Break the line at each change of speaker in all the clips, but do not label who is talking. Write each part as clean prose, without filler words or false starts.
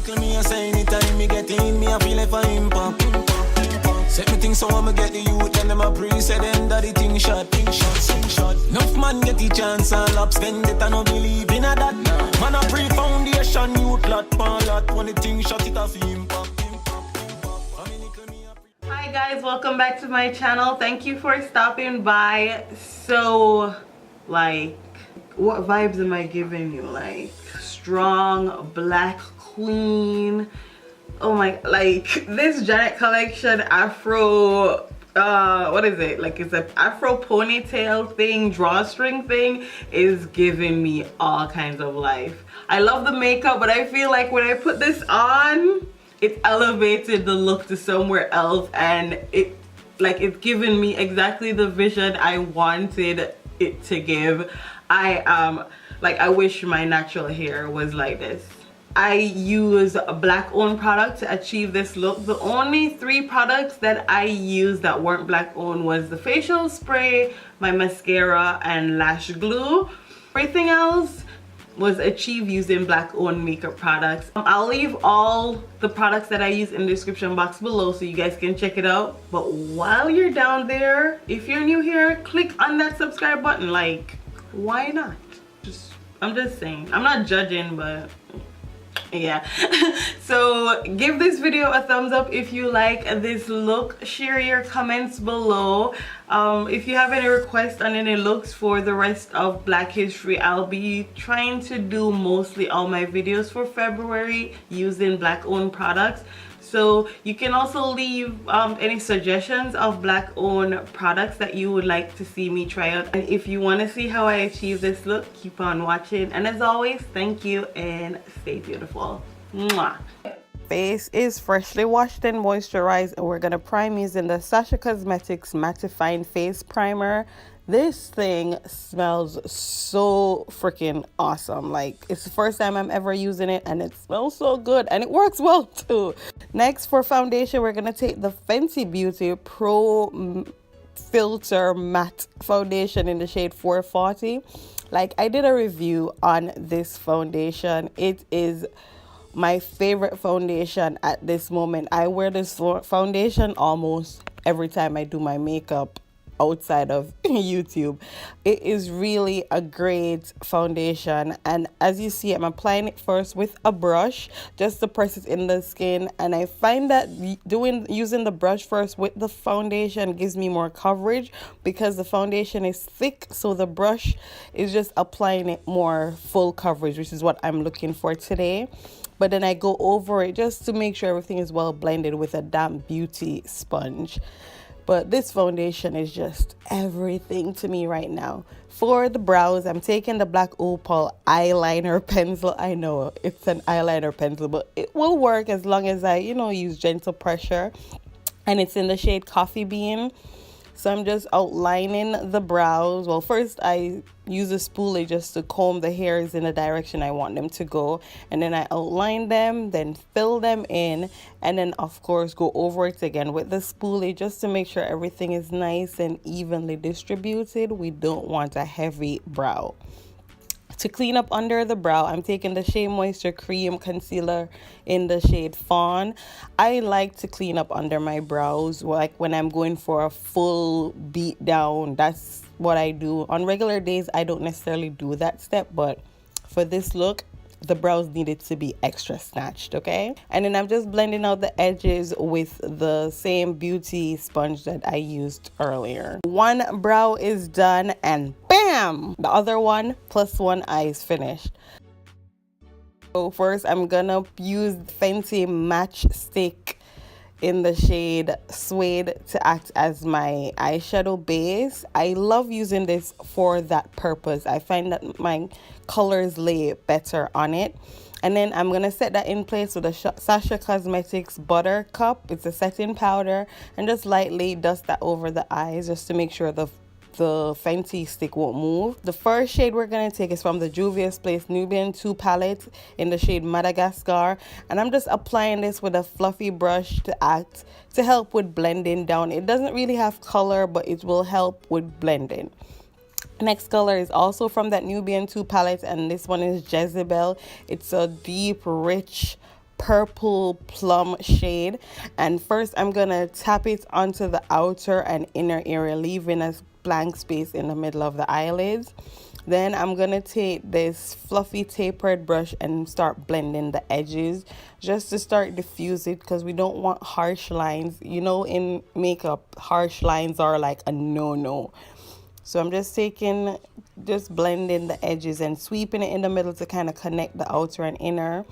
little me a say anytime me get in, me a feel like for impact. Set me things so I'ma get the youth, then them a pre-say them that the thing shot. Enough man get the chance and lap spend it, I no believe in a that. Man a pre-foundation, youth lot, pan lot, when the thing shot it off impact.
Hi guys, welcome back to my channel. Thank you for stopping by. So, like, what vibes am I giving you? Like, strong, black queen. Oh my, like this Janet collection Afro, what is it? Like, it's an Afro ponytail thing, drawstring thing is giving me all kinds of life. I love the makeup, but I feel like when I put this on, it elevated the look to somewhere else, and it's giving me exactly the vision I wanted it to give. I wish my natural hair was like this. I use a black owned product to achieve this look. The only 3 products that I used that weren't black owned was the facial spray, my mascara, and lash glue. Everything else was achieved using black owned makeup products. I'll leave all the products that I use in the description box below so you guys can check it out. But while you're down there, if you're new here, click on that subscribe button. Like, why not? I'm just saying. I'm not judging, but yeah. So give this video a thumbs up if you like this look. Share your comments below. If you have any requests on any looks for the rest of Black History, I'll be trying to do mostly all my videos for February using black owned products. So you can also leave any suggestions of black owned products that you would like to see me try out. And if you want to see how I achieve this look, keep on watching. And as always, thank you and stay beautiful. Mwah. Face is freshly washed and moisturized, and we're gonna prime using the SACHA Cosmetics Mattifying Face Primer. This thing smells so freaking awesome. Like, it's the first time I'm ever using it, and it smells so good, and it works well too. Next, for foundation, we're gonna take the Fenty Beauty Pro Filter Matte Foundation in the shade 440. Like, I did a review on this foundation. It is my favorite foundation at this moment. I wear this foundation almost every time I do my makeup outside of YouTube. It is really a great foundation, and as you see, I'm applying it first with a brush just to press it in the skin, and I find that using the brush first with the foundation gives me more coverage because the foundation is thick, so the brush is just applying it more full coverage, which is what I'm looking for today. But then I go over it just to make sure everything is well blended with a damp beauty sponge. But this foundation is just everything to me right now. For the brows, I'm taking the black OPAL eyeliner pencil. I know it's an eyeliner pencil, but it will work as long as I, use gentle pressure. And it's in the shade Coffee Bean. So I'm just outlining the brows. Well, first I use a spoolie just to comb the hairs in the direction I want them to go. And then I outline them, then fill them in. And then, of course, go over it again with the spoolie just to make sure everything is nice and evenly distributed. We don't want a heavy brow. To clean up under the brow, I'm taking the Shea Moisture Cream Concealer in the shade Fawn. I like to clean up under my brows, like when I'm going for a full beat down. That's what I do. On regular days, I don't necessarily do that step, but for this look, the brows needed to be extra snatched, okay? And then I'm just blending out the edges with the same beauty sponge that I used earlier. One brow is done, and bam! The other one plus one eye is finished. So first, I'm gonna use Fenty Match Stick in the shade Suede to act as my eyeshadow base. I love using this for that purpose. I find that my colors lay better on it. And then I'm gonna set that in place with the SACHA Cosmetics Buttercup. It's a setting powder, and just lightly dust that over the eyes just to make sure the Fenty stick won't move. The first shade we're going to take is from the JUVIA'S Nubian 2 palette in the shade Madagascar, and I'm just applying this with a fluffy brush to help with blending down. It doesn't really have color, but it will help with blending. Next color is also from that Nubian 2 palette, and this one is Jezebel. It's a deep, rich purple plum shade, and first I'm gonna tap it onto the outer and inner area, leaving a blank space in the middle of the eyelids. Then I'm gonna take this fluffy tapered brush and start blending the edges just to start diffuse it, because we don't want harsh lines. You know, in makeup, harsh lines are like a no-no. So I'm just blending the edges and sweeping it in the middle to kind of connect the outer and inner.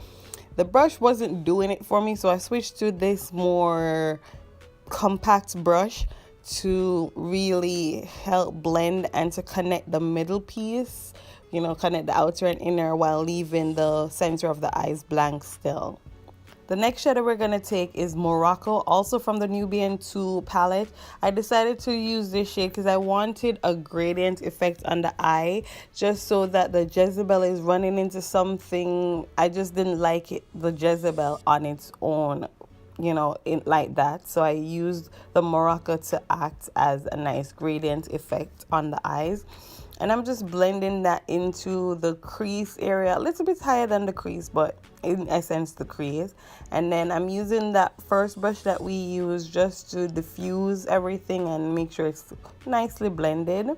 The brush wasn't doing it for me, so I switched to this more compact brush to really help blend and to connect the middle piece, you know, connect the outer and inner while leaving the center of the eyes blank still. The next shade we're going to take is Morocco, also from the Nubian 2 palette. I decided to use this shade because I wanted a gradient effect on the eye, just so that the Jezebel is running into something. I just didn't like it, the Jezebel on its own, you know, like that. So I used the Morocco to act as a nice gradient effect on the eyes. And I'm just blending that into the crease area, a little bit higher than the crease, but in essence the crease. And then I'm using that first brush that we use just to diffuse everything and make sure it's nicely blended.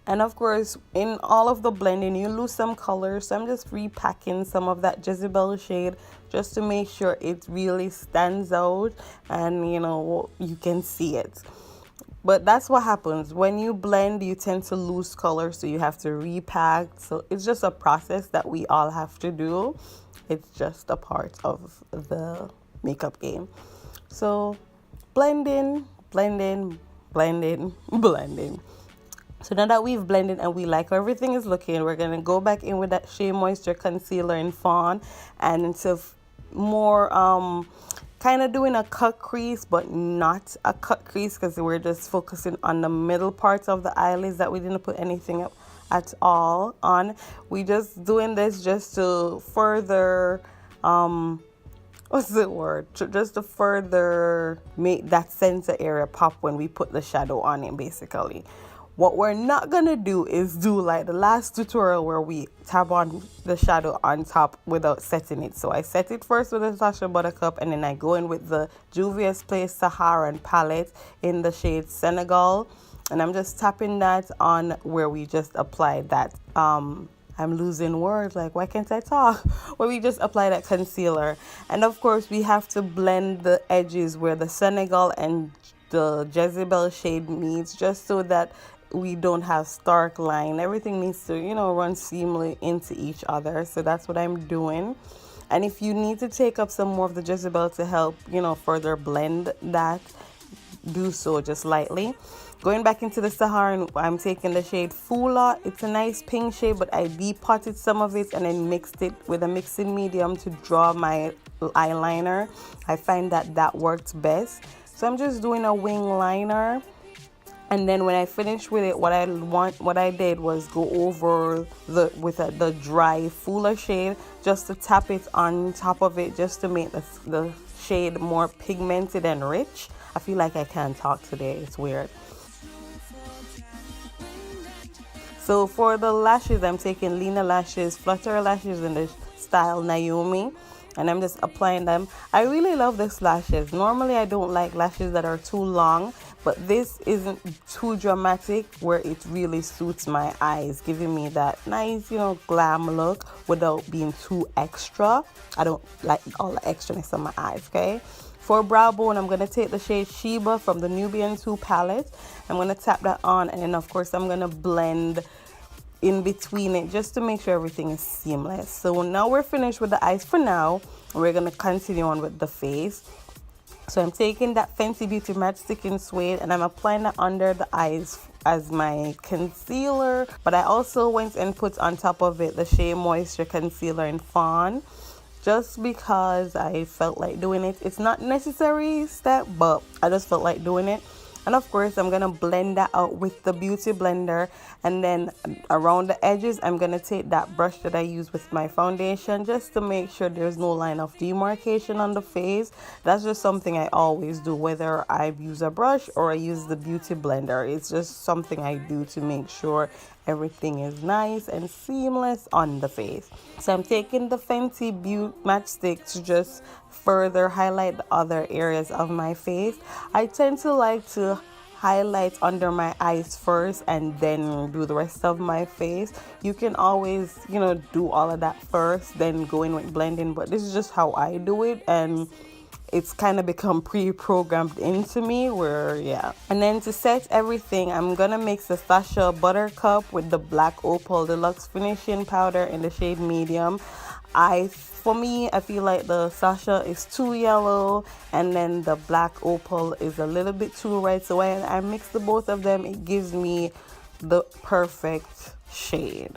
And of course, in all of the blending, you lose some color, so I'm just repacking some of that Jezebel shade just to make sure it really stands out and, you know, you can see it. But that's what happens when you blend. You tend to lose color, so you have to repack. So it's just a process that we all have to do. It's just a part of the makeup game. So blending. So now that we've blended and we like how everything is looking, we're going to go back in with that Shea Moisture Concealer in Fawn, and into more kind of doing a cut crease, but not a cut crease, because we're just focusing on the middle parts of the eyelids that we didn't put anything up at all on. We just doing this just to further just to further make that center area pop when we put the shadow on it, basically. What we're not gonna do is do like the last tutorial where we tap on the shadow on top without setting it. So I set it first with the SHEA Buttercup, and then I go in with the JUVIA'S Saharan palette in the shade Senegal, and I'm just tapping that on where we just applied that I'm losing words, like why can't I talk? Where we just apply that concealer. And of course we have to blend the edges where the Senegal and the Jezebel shade meets, just so that we don't have stark line. Everything needs to, you know, run seamlessly into each other. So that's what I'm doing. And if you need to take up some more of the Jezebel to help, you know, further blend that, do so just lightly. Going back into the Saharan, I'm taking the shade Fula. It's a nice pink shade, but I depotted some of it and then mixed it with a mixing medium to draw my eyeliner. I find that that works best. So I'm just doing a wing liner. And then when I finished with it, what I did was go over the dry Fula shade, just to tap it on top of it, just to make the shade more pigmented and rich. I feel like I can't talk today. It's weird. So for the lashes, I'm taking LENA lashes, Flutter lashes in the style Naomi, and I'm just applying them. I really love these lashes. Normally I don't like lashes that are too long, but this isn't too dramatic where it really suits my eyes, giving me that nice, you know, glam look without being too extra. I don't like all the extraness on my eyes, okay? For brow bone, I'm going to take the shade SHEA from the Nubian 2 palette. I'm going to tap that on, and then of course I'm going to blend in between it just to make sure everything is seamless. So now we're finished with the eyes for now. We're going to continue on with the face. So I'm taking that Fenty Beauty Matchstick in Suede, and I'm applying that under the eyes as my concealer. But I also went and put on top of it the Shea Moisture Concealer in Fawn, just because I felt like doing it. It's not necessary step, but I just felt like doing it. And of course I'm gonna blend that out with the beauty blender, and then around the edges I'm gonna take that brush that I use with my foundation, just to make sure there's no line of demarcation on the face. That's just something I always do, whether I use a brush or I use the beauty blender. It's just something I do to make sure everything is nice and seamless on the face. So I'm taking the Fenty Beauty matchstick to just further highlight the other areas of my face. I tend to like to highlight under my eyes first and then do the rest of my face. You can always, you know, do all of that first, then go in with blending, but this is just how I do it, and it's kind of become pre-programmed into me where, yeah. And then to set everything, I'm gonna mix the SHEA Buttercup with the black Opal Deluxe finishing powder in the shade medium. For me, I feel like the SHEA is too yellow and then the black Opal is a little bit too red. So when I mix the both of them, it gives me the perfect shade.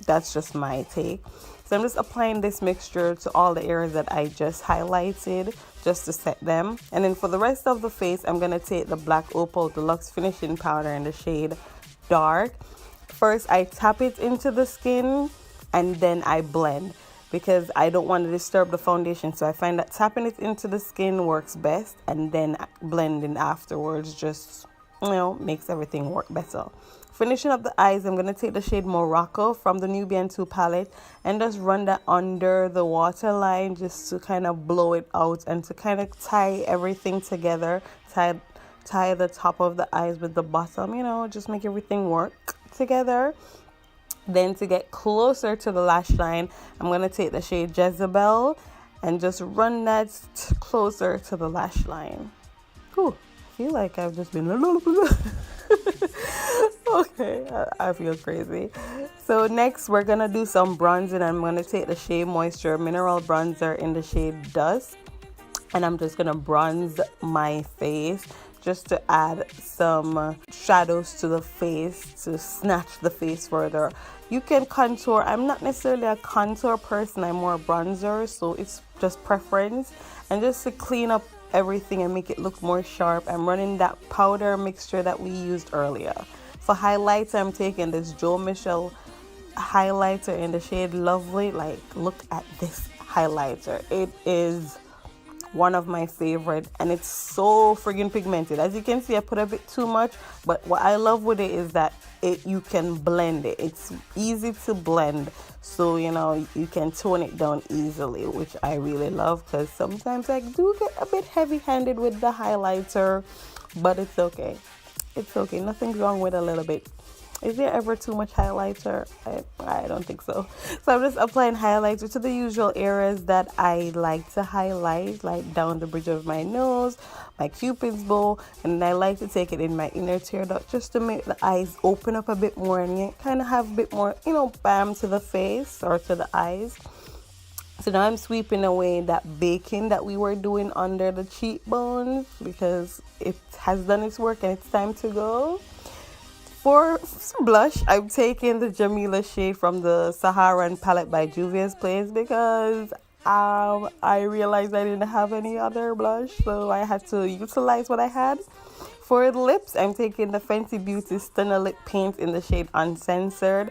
That's just my take. So I'm just applying this mixture to all the areas that I just highlighted just to set them. And then for the rest of the face, I'm going to take the black Opal Deluxe finishing powder in the shade Dark. First, I tap it into the skin and then I blend, because I don't want to disturb the foundation. So I find that tapping it into the skin works best, and then blending afterwards just, you know, makes everything work better. Finishing up the eyes, I'm going to take the shade Morocco from the Nubian 2 palette and just run that under the waterline just to kind of blow it out and to kind of tie everything together. Tie the top of the eyes with the bottom, you know, just make everything work together. Then to get closer to the lash line, I'm going to take the shade Jezebel and just run that closer to the lash line. Whew, I feel like I've just been okay, I feel crazy. So next we're going to do some bronzing. I'm going to take the Shea Moisture Mineral Bronzer in the shade Dust, and I'm just going to bronze my face just to add some shadows to the face to snatch the face further. You can contour. I'm not necessarily a contour person, I'm more a bronzer, so it's just preference. And just to clean up everything and make it look more sharp, I'm running that powder mixture that we used earlier. For highlighter, I'm taking this Joe Michelle highlighter in the shade Lovely. Like, look at this highlighter. It is one of my favorite, and it's so friggin' pigmented. As you can see, I put a bit too much, but what I love with it is that you can blend it. It's easy to blend, so you know you can tone it down easily, which I really love, because sometimes I do get a bit heavy-handed with the highlighter, but it's okay. It's okay. Nothing's wrong with a little bit. Is there ever too much highlighter? I don't think so. So I'm just applying highlighter to the usual areas that I like to highlight, like down the bridge of my nose, my cupid's bow, and I like to take it in my inner tear duct just to make the eyes open up a bit more and kind of have a bit more, you know, bam to the face or to the eyes. So now I'm sweeping away that baking that we were doing under the cheekbones, because it has done its work and it's time to go. For blush, I'm taking the Jamila shade from the Saharan palette by JUVIA'S Place, because I realized I didn't have any other blush, so I had to utilize what I had. For the lips, I'm taking the Fenty Beauty Stunner Lip Paint in the shade Uncensored.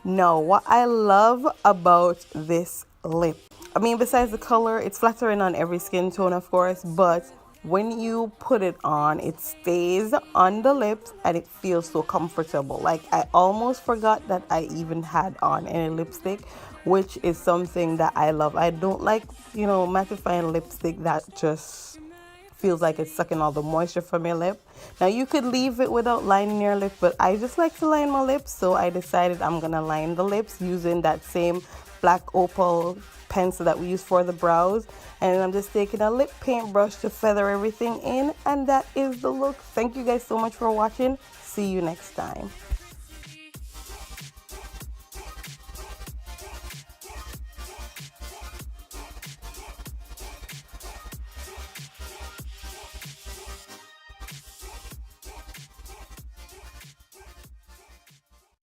Now, what I love about this lip, I mean, besides the color, it's flattering on every skin tone, of course, but when you put it on, it stays on the lips and it feels so comfortable. Like, I almost forgot that I even had on any lipstick, which is something that I love. I don't like, you know, mattifying lipstick that just feels like it's sucking all the moisture from your lip. Now, you could leave it without lining your lip, but I just like to line my lips, so I decided I'm gonna line the lips using that same black opal pencil that we use for the brows, and I'm just taking a lip paint brush to feather everything in, and that is the look. Thank you guys so much for watching. See you next time.